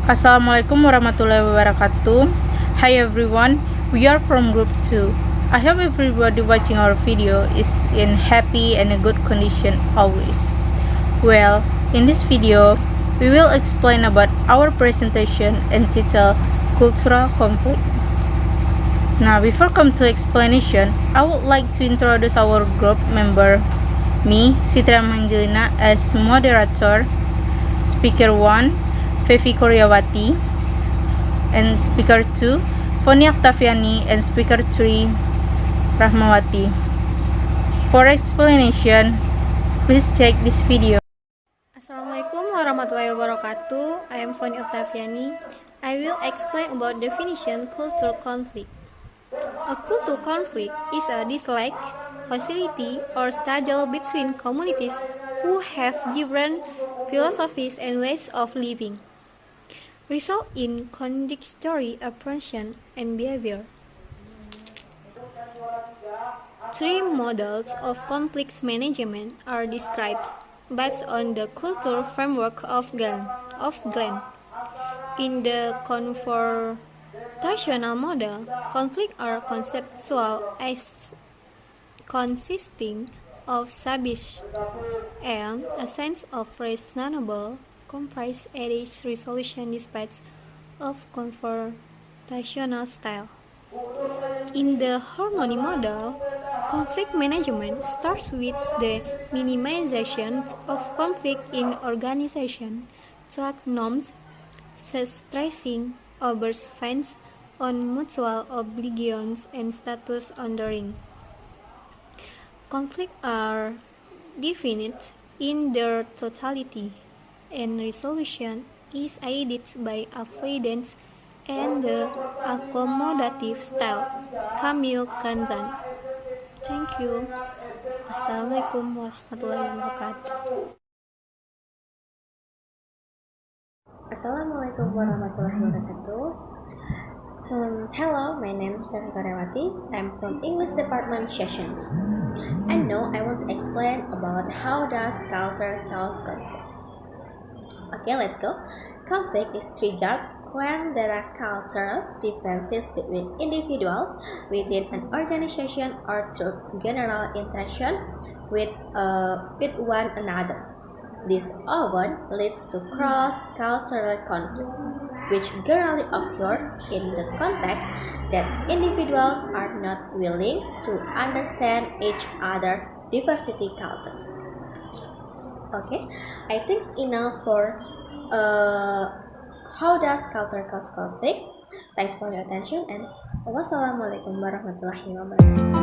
Assalamualaikum warahmatullahi wabarakatuh. Hi everyone, we are from group 2. I hope everybody watching our video is in happy and a good condition always. Well, in this video, we will explain about our presentation entitled Cultural Conflict. Now, before come to explanation, I would like to introduce our group member, me, Citra Manjelina, as moderator, speaker 1, Fevi Koryawati, and speaker 2, Foni Octaviani, and speaker 3, Rahmawati. For explanation, please check this video. Assalamualaikum warahmatullahi wabarakatuh. I am Foni Octaviani. I will explain about definition cultural conflict. A cultural conflict is a dislike, hostility, or struggle between communities who have different philosophies and ways of living, result in contradictory apprehension and behavior. Three models of conflict management are described based on the cultural framework of Glenn. In the confrontational model, conflicts are conceptual as consisting of subject and a sense of reasonable compromise at each resolution despite of confrontational style. In the harmony model, conflict management starts with the minimization of conflict in organization, track norms, stressing observance on mutual obligations and status honoring. Conflicts are defined in their totality, and resolution is aided by avoidance and the accommodative style. Kamil Kanzan. Thank you. Assalamualaikum warahmatullahi wabarakatuh. Assalamualaikum warahmatullahi wabarakatuh. Hello, my name is Fevi Koryawati. I'm from English Department Session. And now I want to explain about how does culture cause conflict. Okay, let's go. Conflict is triggered when there are cultural differences between individuals within an organization or through general interaction with one another. This often leads to cross-cultural conflict, which generally occurs in the context that individuals are not willing to understand each other's diversity culture. Okay, I think it's enough for how does culture cause conflict. Thanks for your attention and wassalamualaikum warahmatullahi wabarakatuh.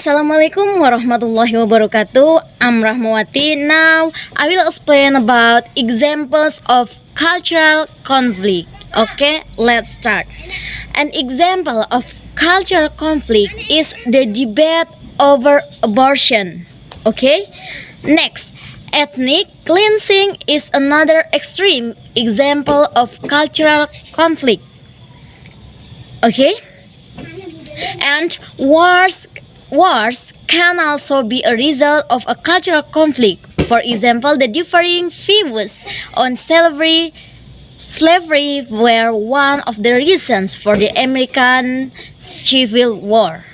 Assalamualaikum warahmatullahi wabarakatuh. I'm Rahmawati. Now I will explain about examples of cultural conflict. Okay, let's start. An example of cultural conflict is the debate over abortion. Okay, next, ethnic cleansing is another extreme example of cultural conflict. Okay, and Wars can also be a result of a cultural conflict. For example, the differing views on slavery were one of the reasons for the American Civil War.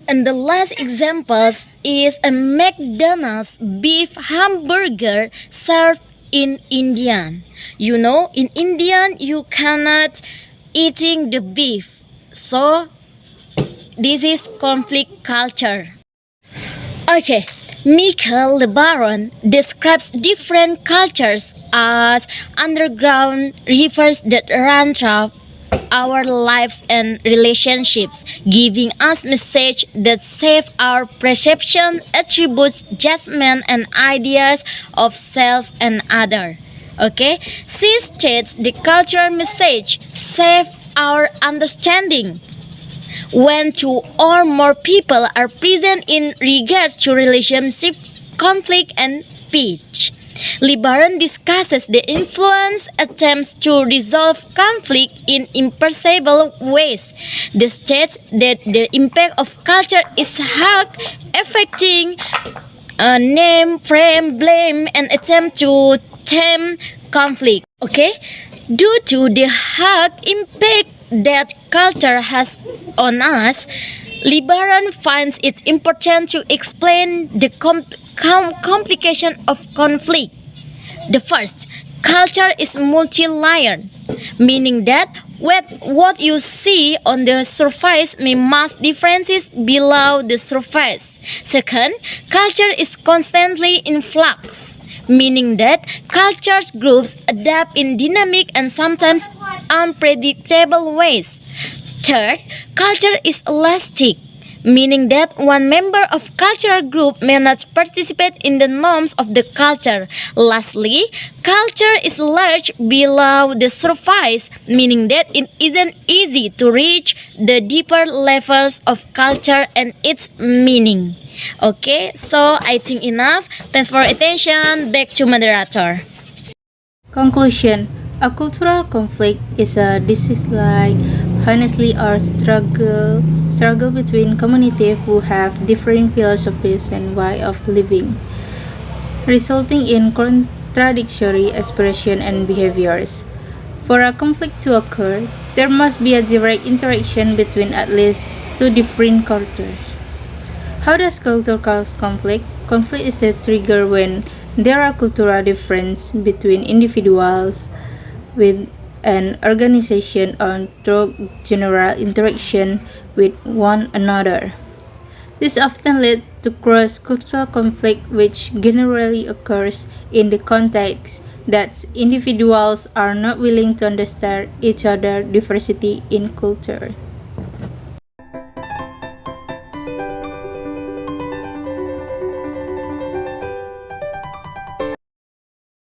And the last example is a McDonald's beef hamburger served in India. You know, in India you cannot eating the beef. So this is conflict culture. Okay, Michael LeBaron describes different cultures as underground rivers that run through our lives and relationships, giving us messages that shape our perception, attributes, judgment, and ideas of self and other. Okay, she states the cultural message shape our understanding. When two or more people are present in regards to relationship, conflict, and peace. LeBaron discusses the influence attempts to resolve conflict in imperceptible ways. He states that the impact of culture is how affecting name, frame, blame, and attempt to tame conflict. Okay? Due to the hard impact that culture has on us, Libaran finds it important to explain the complication of conflict. The first, culture is multi-layered, meaning that what you see on the surface may mask differences below the surface. Second, culture is constantly in flux, meaning that cultures groups adapt in dynamic and sometimes unpredictable ways. Third, culture is elastic, meaning that one member of cultural group may not participate in the norms of the culture. Lastly, culture is large below the surface, meaning that it isn't easy to reach the deeper levels of culture and its meaning. Okay, so I think enough. Thanks for attention. Back to moderator. Conclusion: a cultural conflict is a disease-like, honestly, or struggle between communities who have differing philosophies and way of living, resulting in contradictory expression and behaviors. For a conflict to occur, there must be a direct interaction between at least two different cultures. How does culture cause conflict? Conflict is the trigger when there are cultural differences between individuals with an organization or through general interaction with one another. This often leads to cross-cultural conflict, which generally occurs in the context that individuals are not willing to understand each other's diversity in culture.